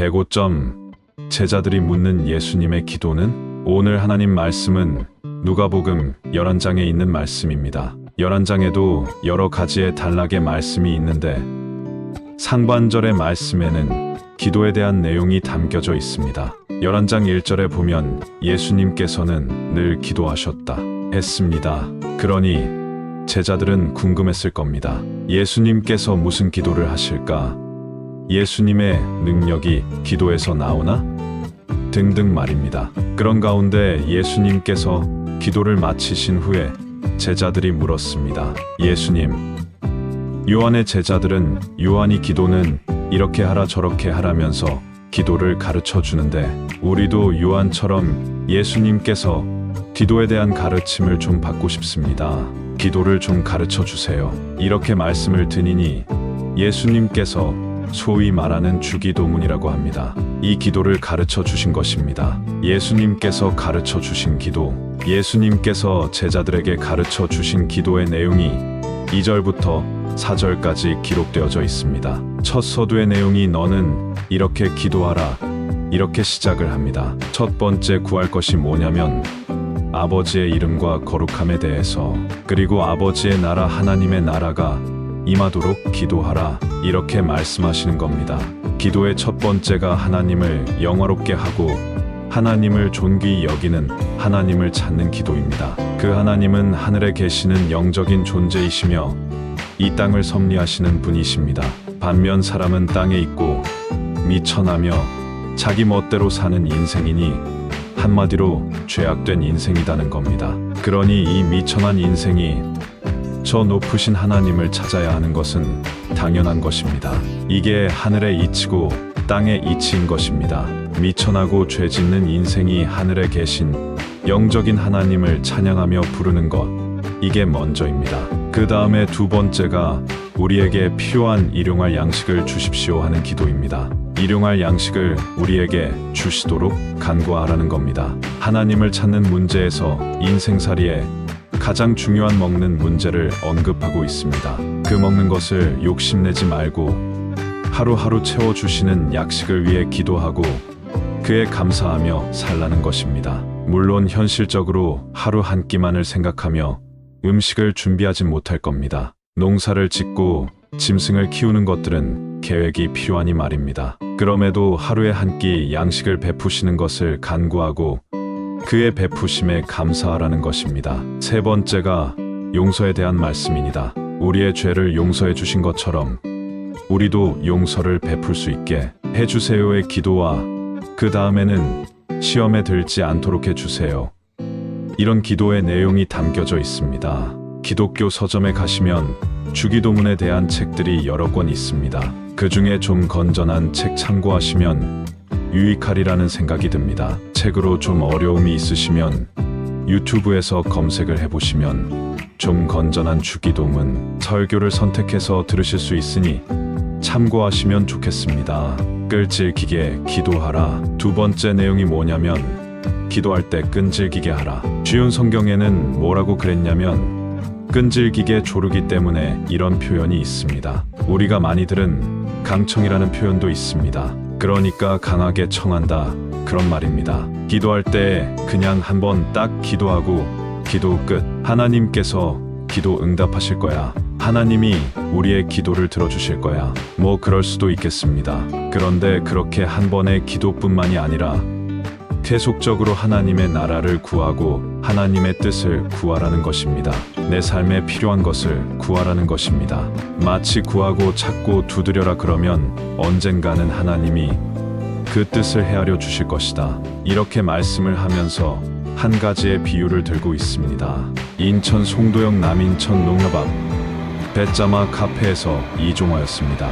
105점. 제자들이 묻는 예수님의 기도는? 오늘 하나님 말씀은 누가복음 11장에 있는 말씀입니다. 11장에도 여러 가지의 단락의 말씀이 있는데 상반절의 말씀에는 기도에 대한 내용이 담겨져 있습니다. 11장 1절에 보면 예수님께서는 늘 기도하셨다 했습니다. 그러니 제자들은 궁금했을 겁니다. 예수님께서 무슨 기도를 하실까? 예수님의 능력이 기도에서 나오나? 등등 말입니다. 그런 가운데 예수님께서 기도를 마치신 후에 제자들이 물었습니다. 예수님, 요한의 제자들은 요한이 기도는 이렇게 하라 저렇게 하라면서 기도를 가르쳐 주는데 우리도 요한처럼 예수님께서 기도에 대한 가르침을 좀 받고 싶습니다. 기도를 좀 가르쳐 주세요. 이렇게 말씀을 드리니 예수님께서 소위 말하는 주기도문이라고 합니다. 이 기도를 가르쳐 주신 것입니다. 예수님께서 가르쳐 주신 기도, 예수님께서 제자들에게 가르쳐 주신 기도의 내용이 2절부터 4절까지 기록되어져 있습니다. 첫 서두의 내용이 너는 이렇게 기도하라 이렇게 시작을 합니다. 첫 번째 구할 것이 뭐냐면 아버지의 이름과 거룩함에 대해서, 그리고 아버지의 나라 하나님의 나라가 임하도록 기도하라 이렇게 말씀하시는 겁니다. 기도의 첫 번째가 하나님을 영화롭게 하고 하나님을 존귀히 여기는 하나님을 찾는 기도입니다. 그 하나님은 하늘에 계시는 영적인 존재이시며 이 땅을 섭리하시는 분이십니다. 반면 사람은 땅에 있고 미천하며 자기 멋대로 사는 인생이니 한마디로 죄악된 인생이라는 겁니다. 그러니 이 미천한 인생이 저 높으신 하나님을 찾아야 하는 것은 당연한 것입니다. 이게 하늘의 이치고 땅의 이치인 것입니다. 미천하고 죄 짓는 인생이 하늘에 계신 영적인 하나님을 찬양하며 부르는 것, 이게 먼저입니다. 그 다음에 두 번째가 우리에게 필요한 일용할 양식을 주십시오 하는 기도입니다. 일용할 양식을 우리에게 주시도록 간구하라는 겁니다. 하나님을 찾는 문제에서 인생살이에 가장 중요한 먹는 문제를 언급하고 있습니다. 그 먹는 것을 욕심내지 말고 하루하루 채워주시는 약식을 위해 기도하고 그에 감사하며 살라는 것입니다. 물론 현실적으로 하루 한 끼만을 생각하며 음식을 준비하진 못할 겁니다. 농사를 짓고 짐승을 키우는 것들은 계획이 필요하니 말입니다. 그럼에도 하루에 한 끼 양식을 베푸시는 것을 간구하고 그의 베푸심에 감사하라는 것입니다. 세 번째가 용서에 대한 말씀입니다. 우리의 죄를 용서해 주신 것처럼 우리도 용서를 베풀 수 있게 해주세요의 기도와 그 다음에는 시험에 들지 않도록 해주세요. 이런 기도의 내용이 담겨져 있습니다. 기독교 서점에 가시면 주기도문에 대한 책들이 여러 권 있습니다. 그 중에 좀 건전한 책 참고하시면 유익하리라는 생각이 듭니다. 책으로 좀 어려움이 있으시면 유튜브에서 검색을 해보시면 좀 건전한 주기도문 설교를 선택해서 들으실 수 있으니 참고하시면 좋겠습니다. 끈질기게 기도하라. 두 번째 내용이 뭐냐면 기도할 때 끈질기게 하라. 쉬운 성경에는 뭐라고 그랬냐면 끈질기게 조르기 때문에 이런 표현이 있습니다. 우리가 많이 들은 강청이라는 표현도 있습니다. 그러니까 강하게 청한다 그런 말입니다. 기도할 때 그냥 한번 딱 기도하고 기도 끝. 하나님께서 기도 응답하실 거야. 하나님이 우리의 기도를 들어주실 거야. 뭐 그럴 수도 있겠습니다. 그런데 그렇게 한 번의 기도뿐만이 아니라 계속적으로 하나님의 나라를 구하고 하나님의 뜻을 구하라는 것입니다. 내 삶에 필요한 것을 구하라는 것입니다. 마치 구하고 찾고 두드려라 그러면 언젠가는 하나님이 그 뜻을 헤아려 주실 것이다. 이렇게 말씀을 하면서 한 가지의 비유를 들고 있습니다. 인천 송도역 남인천 농협 앞 배짜마 카페에서 이종화였습니다.